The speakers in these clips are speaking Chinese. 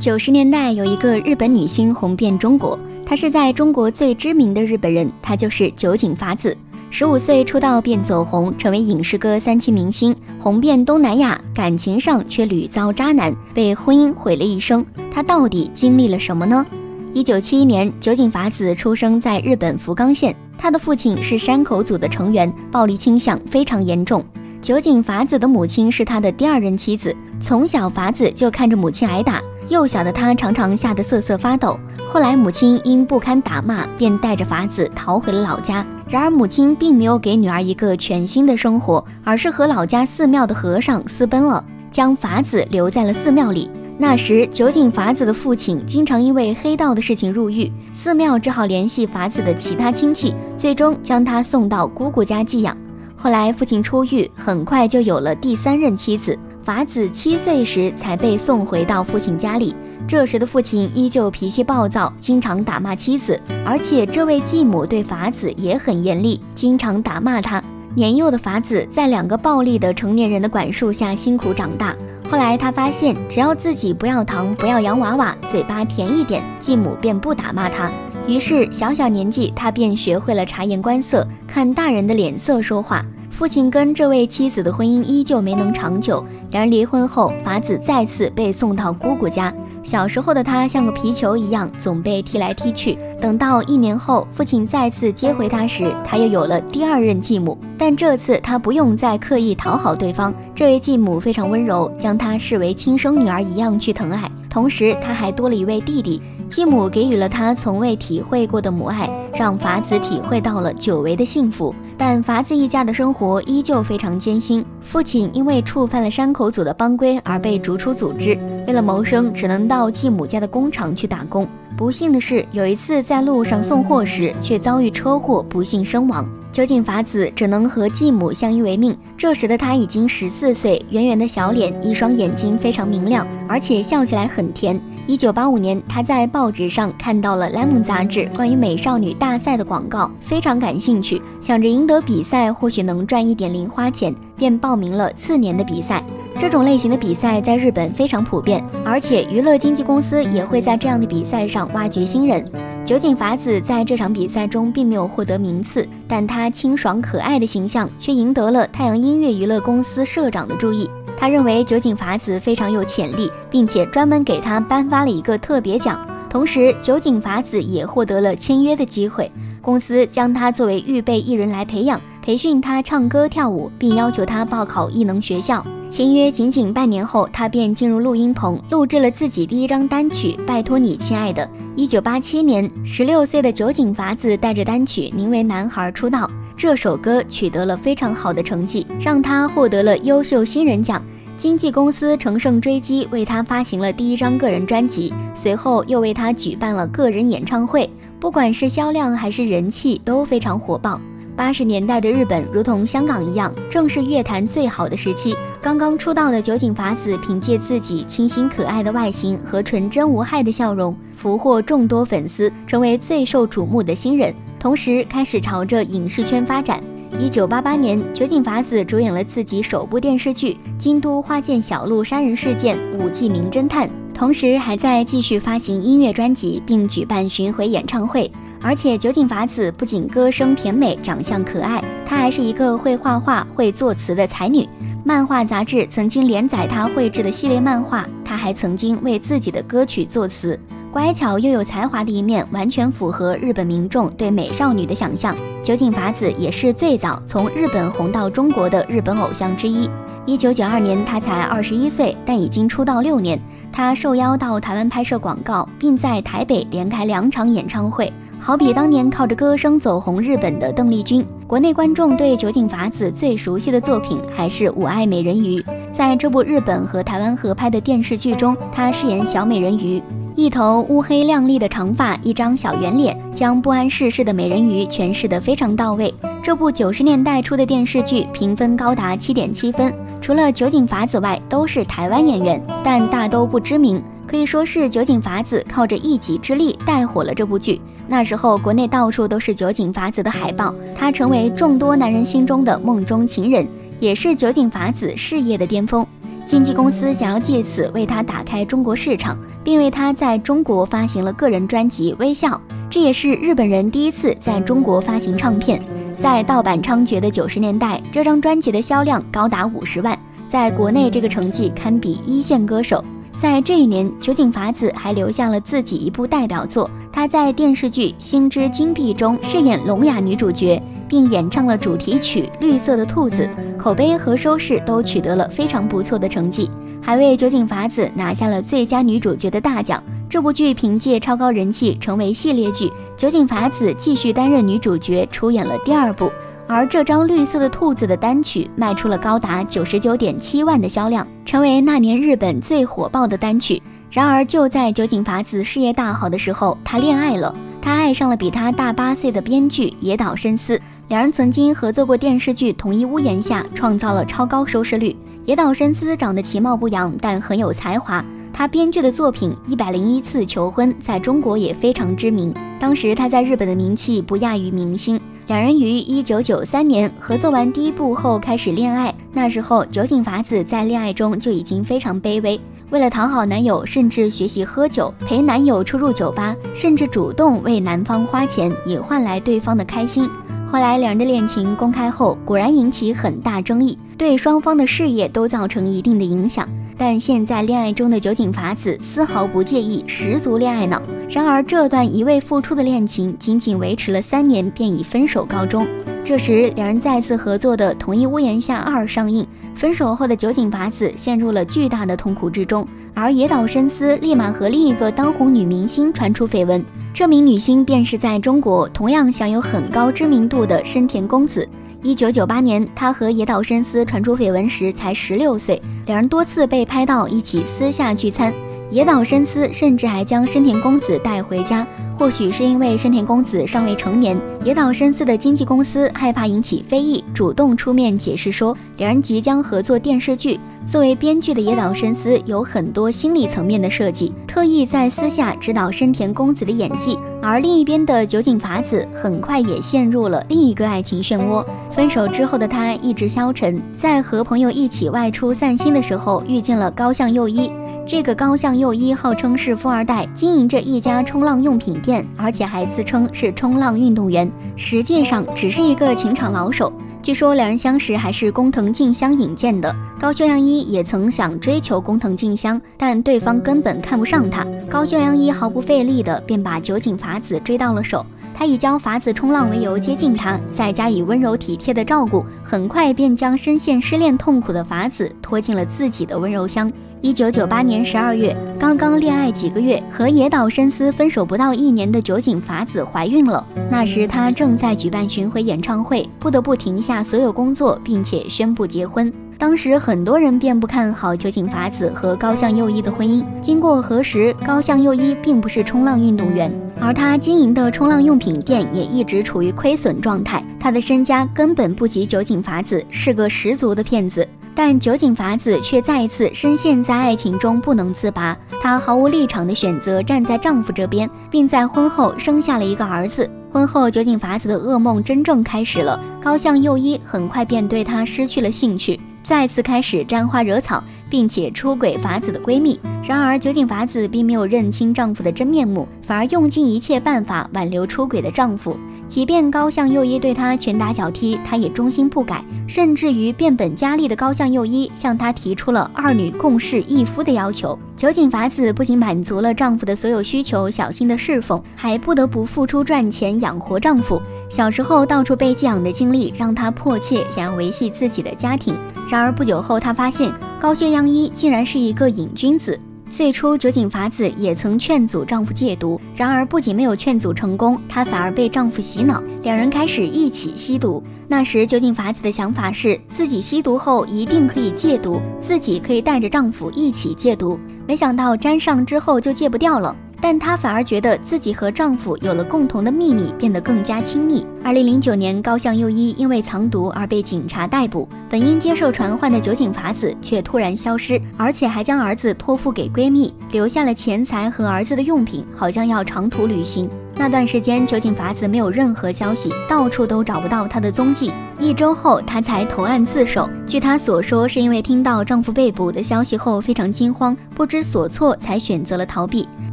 90年代有一个日本女星红遍中国，她是在中国最知名的日本人，她就是酒井法子。15岁出道便走红，成为影视歌3期明星，红遍东南亚。感情上却屡遭渣男，被婚姻毁了一生。她到底经历了什么呢？1971年，酒井法子出生在日本福冈县，她的父亲是山口组的成员，暴力倾向非常严重。酒井法子的母亲是她的第2任妻子，从小法子就看着母亲挨打，幼小的她常常吓得瑟瑟发抖。后来母亲因不堪打骂，便带着法子逃回了老家。然而母亲并没有给女儿一个全新的生活，而是和老家寺庙的和尚私奔了，将法子留在了寺庙里。那时酒井法子的父亲经常因为黑道的事情入狱，寺庙只好联系法子的其他亲戚，最终将他送到姑姑家寄养。后来父亲出狱，很快就有了第3任妻子。法子7岁时才被送回到父亲家里，这时的父亲依旧脾气暴躁，经常打骂妻子，而且这位继母对法子也很严厉，经常打骂他。年幼的法子在2个暴力的成年人的管束下辛苦长大。后来他发现，只要自己不要糖，不要洋娃娃，嘴巴甜一点，继母便不打骂他。于是小年纪他便学会了察言观色，看大人的脸色说话。父亲跟这位妻子的婚姻依旧没能长久，两人离婚后，法子再次被送到姑姑家。小时候的他像个皮球一样，总被踢来踢去。等到1年后，父亲再次接回他时，他又有了第2任继母。但这次他不用再刻意讨好对方，这位继母非常温柔，将他视为亲生女儿一样去疼爱。同时他还多了一位弟弟，继母给予了他从未体会过的母爱，让法子体会到了久违的幸福。但法子一家的生活依旧非常艰辛，父亲因为触犯了山口组的帮规而被逐出组织，为了谋生只能到继母家的工厂去打工。不幸的是，有一次在路上送货时却遭遇车祸，不幸身亡。酒井法子只能和继母相依为命。这时的她已经14岁，圆圆的小脸，一双眼睛非常明亮，而且笑起来很甜。1985年，她在报纸上看到了《Lemon》杂志关于美少女大赛的广告，非常感兴趣，想着赢得比赛或许能赚一点零花钱，便报名了4年的比赛。这种类型的比赛在日本非常普遍，而且娱乐经纪公司也会在这样的比赛上挖掘新人。酒井法子在这场比赛中并没有获得名次，但她清爽可爱的形象却赢得了太阳音乐娱乐公司社长的注意。他认为酒井法子非常有潜力，并且专门给她颁发了一个特别奖。同时酒井法子也获得了签约的机会，公司将她作为预备艺人来培养，培训她唱歌跳舞，并要求她报考艺能学校。签约仅仅半年后，她便进入录音棚，录制了自己第1张单曲《拜托你亲爱的》。1987年，16岁的酒井法子带着单曲《宁为男孩》出道，这首歌取得了非常好的成绩，让她获得了优秀新人奖。经纪公司乘胜追击，为她发行了第1张个人专辑，随后又为她举办了个人演唱会，不管是销量还是人气都非常火爆。80年代的日本如同香港一样，正是乐坛最好的时期。刚刚出道的酒井法子凭借自己清新可爱的外形和纯真无害的笑容，俘获众多粉丝，成为最受瞩目的新人，同时开始朝着影视圈发展。1988年，酒井法子主演了自己首部电视剧《京都花见小路杀人事件武纪名侦探》，同时还在继续发行音乐专辑，并举办巡回演唱会。而且酒井法子不仅歌声甜美，长相可爱，她还是一个会画画、会作词的才女。漫画杂志曾经连载她绘制的系列漫画，她还曾经为自己的歌曲作词。乖巧又有才华的一面，完全符合日本民众对美少女的想象。酒井法子也是最早从日本红到中国的日本偶像之一。1992年，她才21岁，但已经出道6年。她受邀到台湾拍摄广告，并在台北连开2场演唱会。好比当年靠着歌声走红日本的邓丽君。国内观众对酒井法子最熟悉的作品还是《我爱美人鱼》。在这部日本和台湾合拍的电视剧中，她饰演小美人鱼，一头乌黑亮丽的长发，一张小圆脸，将不谙世事的美人鱼诠释得非常到位。这部90年代初的电视剧评分高达7.7分，除了酒井法子外都是台湾演员，但大都不知名。可以说是酒井法子靠着一己之力带火了这部剧。那时候国内到处都是酒井法子的海报，她成为众多男人心中的梦中情人，也是酒井法子事业的巅峰。经纪公司想要借此为他打开中国市场，并为他在中国发行了个人专辑《微笑》，这也是日本人第一次在中国发行唱片。在盗版猖獗的90年代，这张专辑的销量高达50万，在国内这个成绩堪比一线歌手。在这一年，酒井法子还留下了自己一部代表作，她在电视剧《星之金币》中饰演聋哑女主角，并演唱了主题曲《绿色的兔子》，口碑和收视都取得了非常不错的成绩，还为酒井法子拿下了最佳女主角的大奖。这部剧凭借超高人气成为系列剧，酒井法子继续担任女主角，出演了第2部。而这张绿色的兔子的单曲卖出了高达99.7万的销量，成为那年日本最火爆的单曲。然而就在酒井法子事业大好的时候，她恋爱了，她爱上了比她大8岁的编剧野岛伸司，两人曾经合作过电视剧《同一屋檐下》，创造了超高收视率。野岛伸司长得其貌不扬，但很有才华，他编剧的作品《101次求婚》在中国也非常知名，当时他在日本的名气不亚于明星。两人于1993年合作完第1部后开始恋爱，那时候酒井法子在恋爱中就已经非常卑微，为了讨好男友，甚至学习喝酒，陪男友出入酒吧，甚至主动为男方花钱，以换来对方的开心。后来两人的恋情公开后，果然引起很大争议，对双方的事业都造成一定的影响。但现在恋爱中的酒井法子丝毫不介意，十足恋爱脑。然而这段一味付出的恋情仅仅维持了3年，便以分手告终。这时两人再次合作的《同一屋檐下2》上映，分手后的酒井法子陷入了巨大的痛苦之中，而野岛伸司立马和另一个当红女明星传出绯闻，这名女星便是在中国同样享有很高知名度的深田恭子。1998年，他和野岛伸司传出绯闻时才16岁，两人多次被拍到一起私下聚餐，野岛伸司甚至还将深田恭子带回家。或许是因为深田恭子尚未成年，野岛伸司的经纪公司害怕引起非议，主动出面解释说两人即将合作电视剧。作为编剧的野岛伸司有很多心理层面的设计，特意在私下指导深田恭子的演技。而另一边的酒井法子很快也陷入了另一个爱情漩涡。分手之后的她意志消沉，在和朋友一起外出散心的时候遇见了高向佑一。这个高向佑一号称是富二代，经营着一家冲浪用品店，而且还自称是冲浪运动员，实际上只是一个情场老手。据说两人相识还是工藤静香引荐的，高秀阳一也曾想追求工藤静香，但对方根本看不上他。高秀阳一毫不费力的便把酒井法子追到了手，他以教法子冲浪为由接近他，再加以温柔体贴的照顾，很快便将深陷失恋痛苦的法子拖进了自己的温柔乡。1998年12月，刚刚恋爱几个月，和野岛伸司分手不到1年的酒井法子怀孕了。那时她正在举办巡回演唱会，不得不停下所有工作，并且宣布结婚。当时很多人便不看好酒井法子和高向佑一的婚姻。经过核实，高向佑一并不是冲浪运动员，而他经营的冲浪用品店也一直处于亏损状态，他的身家根本不及酒井法子，是个十足的骗子。但酒井法子却再一次深陷在爱情中不能自拔，她毫无立场的选择站在丈夫这边，并在婚后生下了一个儿子。婚后，酒井法子的噩梦真正开始了，高向佑一很快便对她失去了兴趣，再次开始沾花惹草，并且出轨法子的闺蜜。然而酒井法子并没有认清丈夫的真面目，反而用尽一切办法挽留出轨的丈夫。即便高向佑一对她拳打脚踢，她也忠心不改，甚至于变本加厉的高向佑一向她提出了2女共侍一夫的要求。酒井法子不仅满足了丈夫的所有需求，小心的侍奉，还不得不付出赚钱养活丈夫。小时候到处被寄养的经历让她迫切想要维系自己的家庭。然而不久后，她发现高秀央一竟然是一个瘾君子。最初酒井法子也曾劝阻丈夫戒毒，然而不仅没有劝阻成功，她反而被丈夫洗脑，两人开始一起吸毒。那时酒井法子的想法是自己吸毒后一定可以戒毒，自己可以带着丈夫一起戒毒。没想到沾上之后就戒不掉了，但她反而觉得自己和丈夫有了共同的秘密，变得更加亲密。2009年，高向佑一因为藏毒而被警察逮捕，本应接受传唤的酒井法子却突然消失，而且还将儿子托付给闺蜜，留下了钱财和儿子的用品，好像要长途旅行。那段时间酒井法子没有任何消息，到处都找不到她的踪迹。1周后，她才投案自首。据她所说，是因为听到丈夫被捕的消息后非常惊慌，不知所措，才选择了逃避。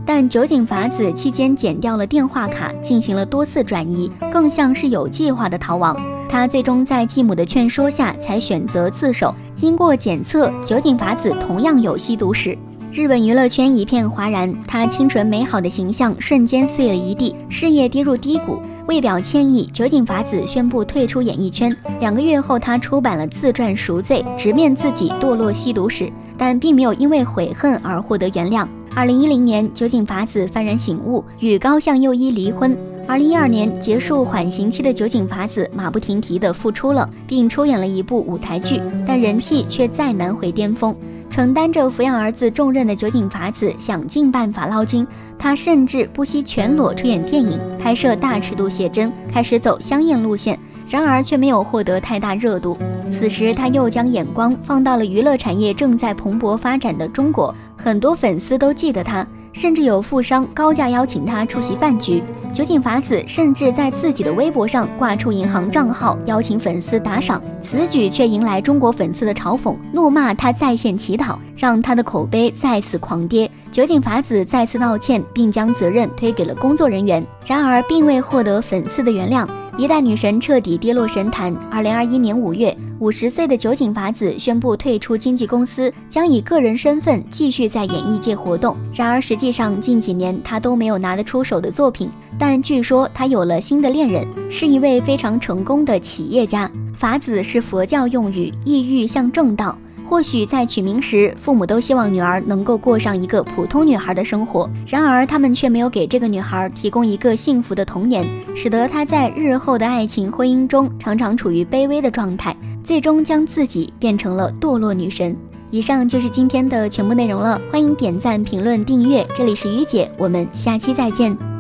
但酒井法子期间剪掉了电话卡，进行了多次转移，更像是有计划的逃亡。她最终在继母的劝说下才选择自首。经过检测，酒井法子同样有吸毒史。日本娱乐圈一片哗然，她清纯美好的形象瞬间碎了一地，事业跌入低谷。为表歉意，酒井法子宣布退出演艺圈。2个月后，她出版了自传《赎罪》，直面自己堕落吸毒史，但并没有因为悔恨而获得原谅。2010年，酒井法子幡然醒悟，与高相佑一离婚。2012年结束缓刑期的酒井法子马不停蹄地复出了，并出演了一部舞台剧，但人气却再难回巅峰。承担着抚养儿子重任的酒井法子想尽办法捞金，她甚至不惜全裸出演电影，拍摄大尺度写真，开始走香艳路线，然而却没有获得太大热度。此时她又将眼光放到了娱乐产业正在蓬勃发展的中国，很多粉丝都记得她，甚至有富商高价邀请她出席饭局。酒井法子甚至在自己的微博上挂出银行账号，邀请粉丝打赏。此举却迎来中国粉丝的嘲讽，怒骂她在线乞讨，让她的口碑再次狂跌。酒井法子再次道歉，并将责任推给了工作人员，然而并未获得粉丝的原谅。一代女神彻底跌落神坛。2021年5月，50岁的酒井法子宣布退出经纪公司，将以个人身份继续在演艺界活动。然而实际上近几年她都没有拿得出手的作品，但据说她有了新的恋人，是一位非常成功的企业家。法子是佛教用语，意欲向正道。或许在取名时，父母都希望女儿能够过上一个普通女孩的生活，然而他们却没有给这个女孩提供一个幸福的童年，使得她在日后的爱情婚姻中常常处于卑微的状态，最终将自己变成了堕落女神。以上就是今天的全部内容了，欢迎点赞、评论、订阅，这里是于姐，我们下期再见。